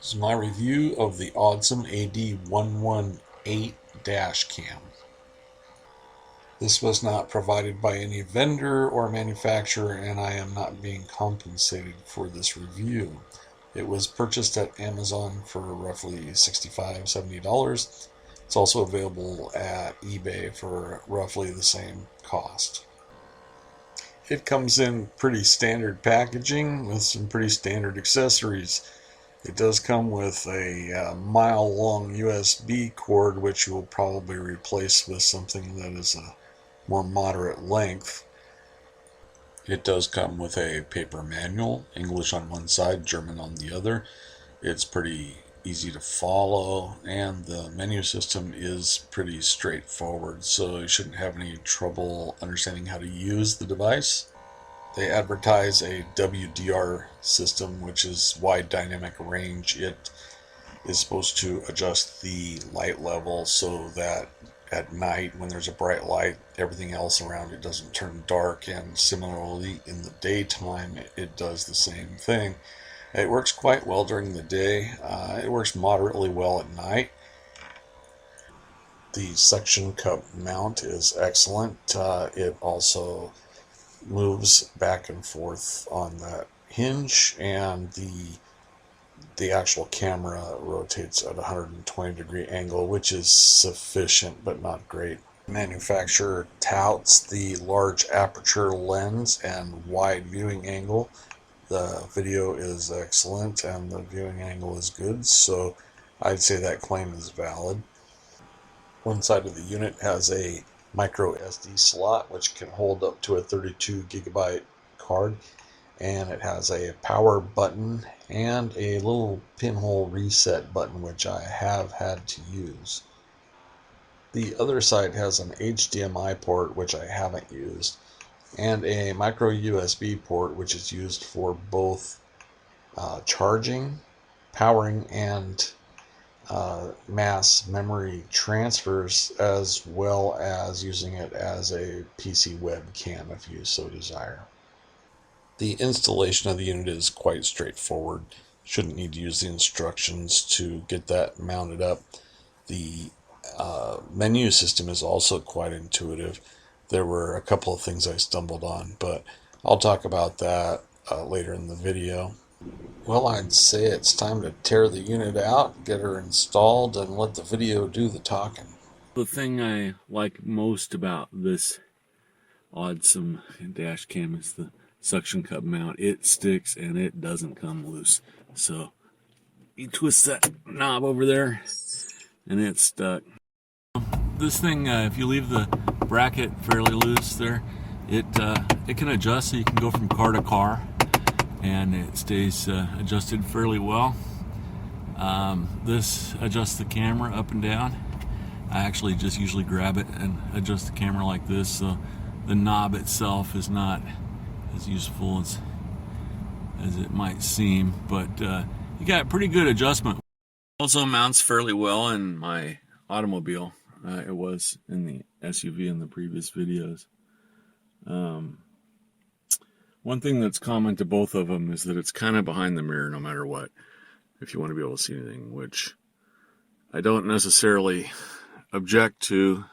This is my review of the Ausdom AD118 Dashcam. This was not provided by any vendor or manufacturer, and I am not being compensated for this review. It was purchased at Amazon for roughly $65–70. It's also available at eBay for roughly the same cost. It comes in pretty standard packaging with some pretty standard accessories. It does come with a mile-long USB cord, which you will probably replace with something that is a more moderate length. It does come with a paper manual, English on one side, German on the other. It's pretty easy to follow, and the menu system is pretty straightforward, so you shouldn't have any trouble understanding how to use the device. They advertise a WDR system, which is wide dynamic range. It is supposed to adjust the light level so that at night, when there's a bright light, everything else around it doesn't turn dark, and similarly in the daytime it does the same thing. It works quite well during the day. It works moderately well at night. The suction cup mount is excellent. It also moves back and forth on that hinge, and the actual camera rotates at a 120-degree angle, which is sufficient but not great. The manufacturer touts the large aperture lens and wide viewing angle. The video is excellent and the viewing angle is good, so I'd say that claim is valid. One side of the unit has a micro SD slot which can hold up to a 32 gigabyte card, and it has a power button and a little pinhole reset button, which I have had to use. The other side has an HDMI port, which I haven't used, and a micro USB port, which is used for both charging, powering, and mass memory transfers, as well as using it as a PC webcam if you so desire. The installation of the unit is quite straightforward. Shouldn't need to use the instructions to get that mounted up. The menu system is also quite intuitive. There were a couple of things I stumbled on, but I'll talk about that later in the video. Well, I'd say it's time to tear the unit out, get her installed, and let the video do the talking. The thing I like most about this Ausdom Dashcam is the suction cup mount. It sticks and it doesn't come loose. So you twist that knob over there and it's stuck. This thing, if you leave the bracket fairly loose there, it can adjust, so you can go from car to car, and it stays adjusted fairly well. This adjusts the camera up and down. I actually just usually grab it and adjust the camera like this, so the knob itself is not as useful as it might seem, but you got pretty good adjustment. Also mounts fairly well in my automobile. It was in the SUV in the previous videos. One thing that's common to both of them is that it's kind of behind the mirror no matter what, if you want to be able to see anything, which I don't necessarily object to,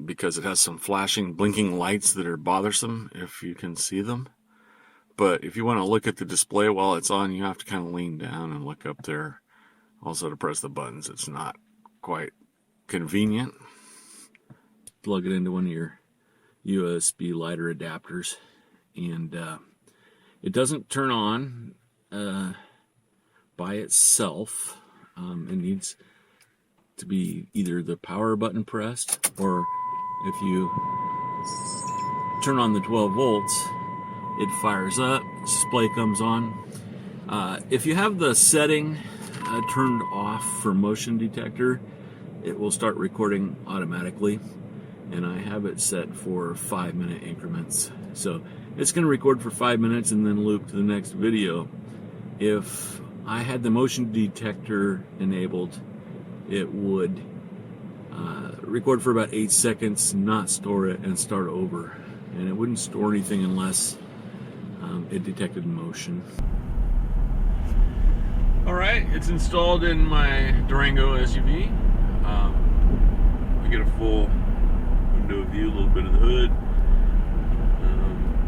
because it has some flashing, blinking lights that are bothersome if you can see them. But if you want to look at the display while it's on, you have to kind of lean down and look up there. Also, to press the buttons, it's not quite convenient. Plug it into one of your USB lighter adapters, and it doesn't turn on by itself. It needs to be either the power button pressed, or if you turn on the 12 volts, it fires up, display comes on. If you have the setting turned off for motion detector, it will start recording automatically, and I have it set for 5-minute increments. So it's going to record for 5 minutes and then loop to the next video. If I had the motion detector enabled, it would record for about 8 seconds, not store it, and start over. And it wouldn't store anything unless it detected motion. Alright, it's installed in my Durango SUV. I get a full window view, a little bit of the hood.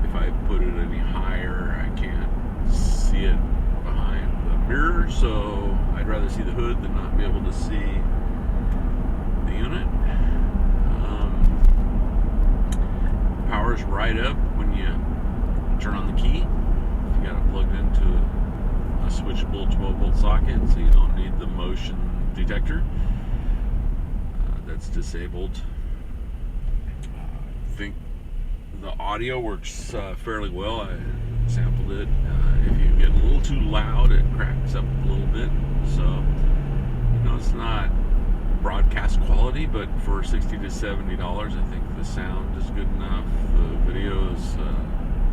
If I put it any higher, I can't see it behind the mirror, so I'd rather see the hood than not be able to see the unit. Power's right up when you turn on the key. You got it plugged into a switchable 12-volt socket, so you don't need the motion detector. That's disabled. I think the audio works fairly well. I sampled it. If you get a little too loud, it cracks up a little bit. So, it's not broadcast quality, but for $60 to $70, I think the sound is good enough. The video is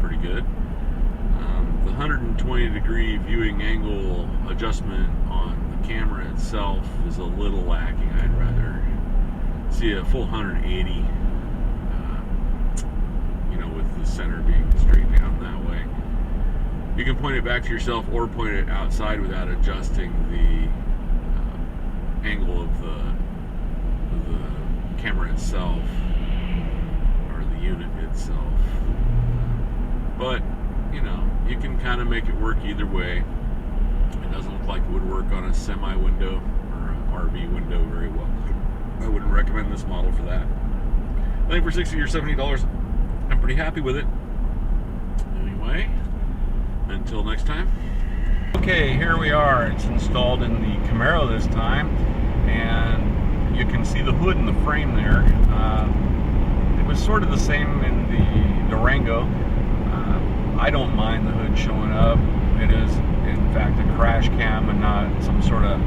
pretty good. The 120-degree viewing angle adjustment on the camera itself is a little lacking. I'd rather see a full 180, with the center being straight down that way. You can point it back to yourself or point it outside without adjusting the angle of the camera itself, or the unit itself. But you can kind of make it work either way. It doesn't look like it would work on a semi window or an RV window very well. I wouldn't recommend this model for that. I think for $60 or $70, I'm pretty happy with it. Anyway, until next time. Okay, here we are. It's installed in the Camaro this time, and you can see the hood and the frame there. It was sort of the same in the Durango. I don't mind the hood showing up. It is, in fact, a crash cam and not some sort of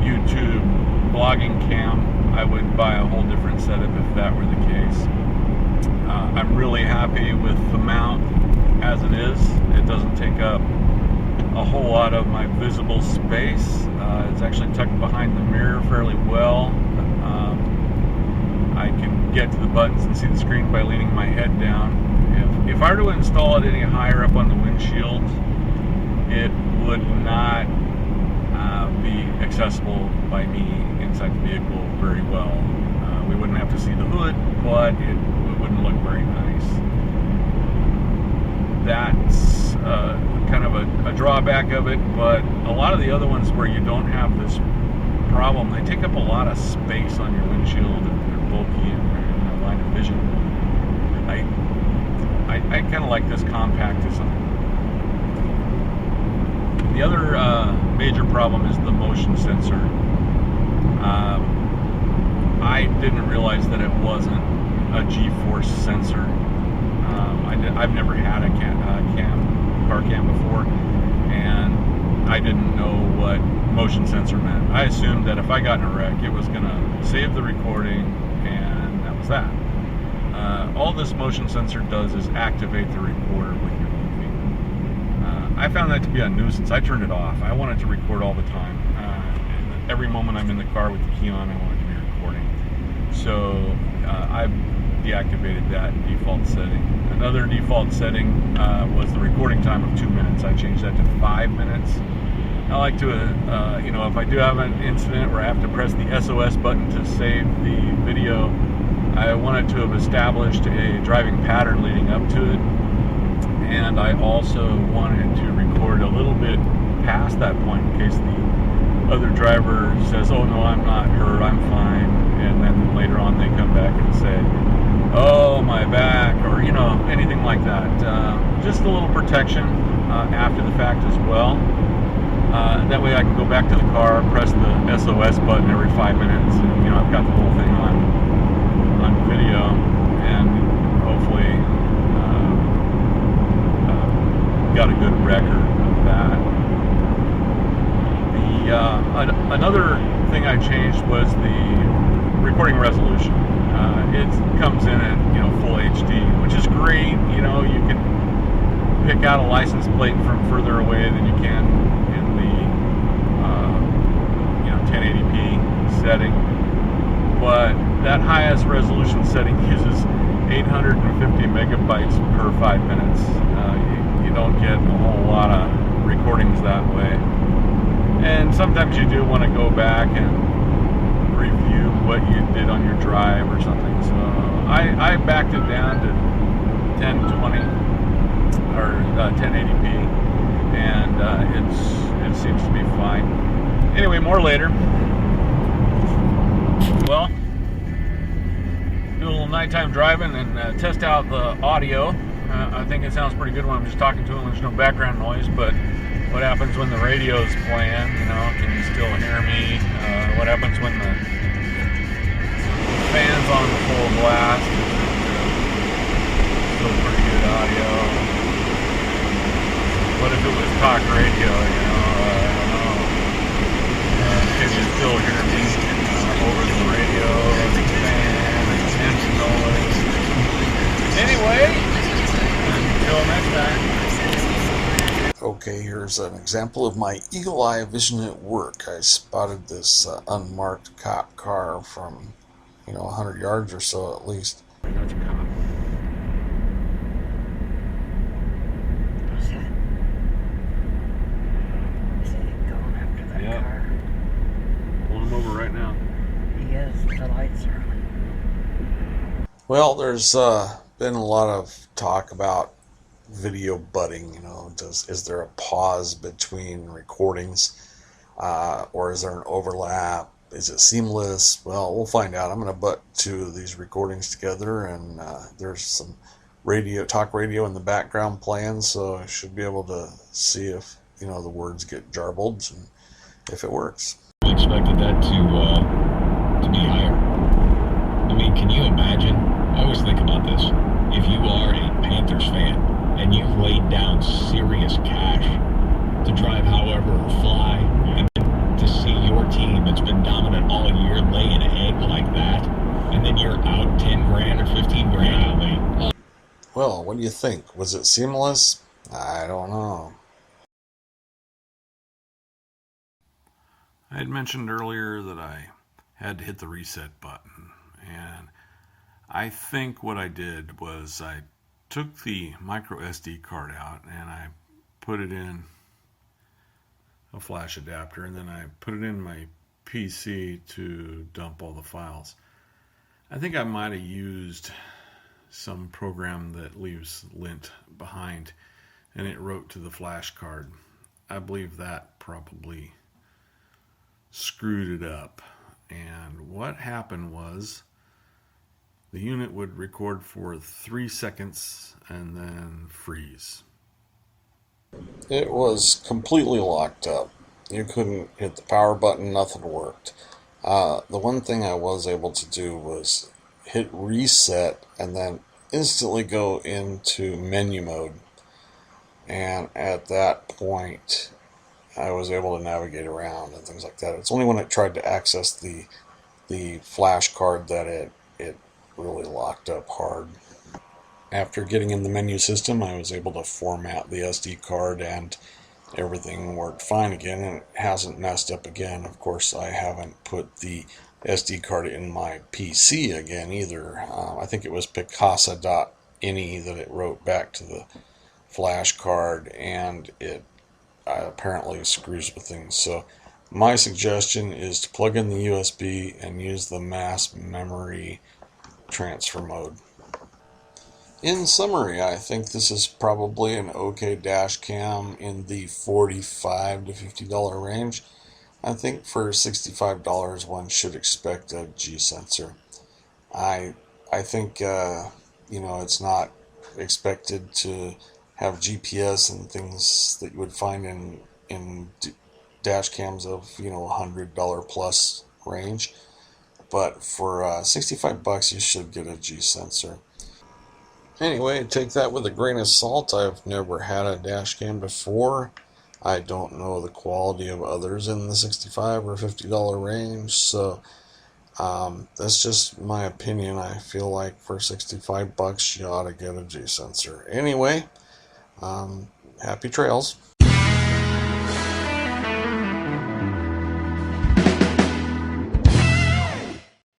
YouTube blogging cam. I would buy a whole different setup if that were the case. I'm really happy with the mount as it is. It doesn't take up a whole lot of my visible space. It's actually tucked behind the mirror fairly well. I can get to the buttons and see the screen by leaning my head down. If I were to install it any higher up on the windshield, it would not be accessible by me inside the vehicle very well. We wouldn't have to see the hood, but it wouldn't look very nice. That's kind of a drawback of it, but a lot of the other ones where you don't have this problem, they take up a lot of space on your windshield, and they're bulky and line of vision. I kind of like this compact design. The other major problem is the motion sensor. I didn't realize that it wasn't a G-force sensor. I've never had a car cam before, and I didn't know what motion sensor meant. I assumed that if I got in a wreck, it was going to save the recording, and that was that. All this motion sensor does is activate the recorder when you're moving. I found that to be a nuisance. I turned it off. I want it to record all the time. And every moment I'm in the car with the key on, I want it to be recording. So I've deactivated that default setting. Another default setting was the recording time of 2 minutes. I changed that to 5 minutes. I like to, if I do have an incident where I have to press the SOS button to save the video, I wanted to have established a driving pattern leading up to it, and I also wanted to record a little bit past that point in case the other driver says, "Oh no, I'm not hurt, I'm fine," and then later on they come back and say, "Oh, my back," or anything like that. Just a little protection after the fact as well. That way I can go back to the car, press the SOS button every 5 minutes, and I've got the whole thing on video, and hopefully got a good record of that. Another thing I changed was the recording resolution. It comes in at full HD, which is great. You can pick out a license plate from further away than you can in the 1080p setting. But that highest resolution setting uses 850 megabytes per 5 minutes. You don't get a whole lot of recordings that way. And sometimes you do want to go back and review what you did on your drive or something. So I backed it down to 1020 or 1080p, and it seems to be fine. Anyway, more later. Well, do a little nighttime driving and test out the audio. I think it sounds pretty good when I'm just talking to him. There's no background noise, but what happens when the radio's playing? You know, can you still hear me? What happens when the fan's on full blast? Still pretty good audio. What if it was talk radio? You know, I don't know. Can you still hear me over the radio, the fan, and engine noise? Anyway, until next time. Okay, here's an example of my eagle eye vision at work. I spotted this unmarked cop car from, 100 yards or so at least. I got your cop. Is he going after that Yep. car? Pulling him over right now. He is. The lights are on. Well, there's been a lot of talk about video budding. Is there a pause between recordings, or is there an overlap? Is it seamless? Well, we'll find out. I'm going to butt two of these recordings together, and there's some talk radio in the background playing, so I should be able to see if the words get jarbled and if it works. I expected that to be higher. I mean, can you imagine? I always think about this. If you are a Panthers fan and you've laid down serious cash to drive however or fly, and then to see your team that's been dominant all year lay an egg like that, and then you're out 10 grand or 15 grand. Well, what do you think? Was it seamless? I don't know. I had mentioned earlier that I had to hit the reset button, and I think what I did was I took the micro SD card out and I put it in a flash adapter, and then I put it in my PC to dump all the files. I think I might have used some program that leaves lint behind, and it wrote to the flash card. I believe that probably screwed it up, and what happened was the unit would record for 3 seconds and then freeze. It was completely locked up. You couldn't hit the power button, nothing worked. The one thing I was able to do was hit reset and then instantly go into menu mode. And at that point, I was able to navigate around and things like that. It's only when I tried to access the flash card that it really locked up hard. After getting in the menu system, I was able to format the SD card and everything worked fine again, and it hasn't messed up again. Of course, I haven't put the SD card in my PC again either. I think it was Picasa.ini that it wrote back to the flash card, and it apparently screws with things. So my suggestion is to plug in the USB and use the mass memory transfer mode. In summary, I think this is probably an okay dash cam in the $45 to $50 range. I think for $65 one should expect a G-sensor. I think it's not expected to have GPS and things that you would find in dash cams of $100 plus range. But for $65 you should get a G-sensor. Anyway, take that with a grain of salt. I've never had a dash cam before. I don't know the quality of others in the $65 or $50 range, so that's just my opinion. I feel like for $65 you ought to get a G-sensor. Anyway, happy trails.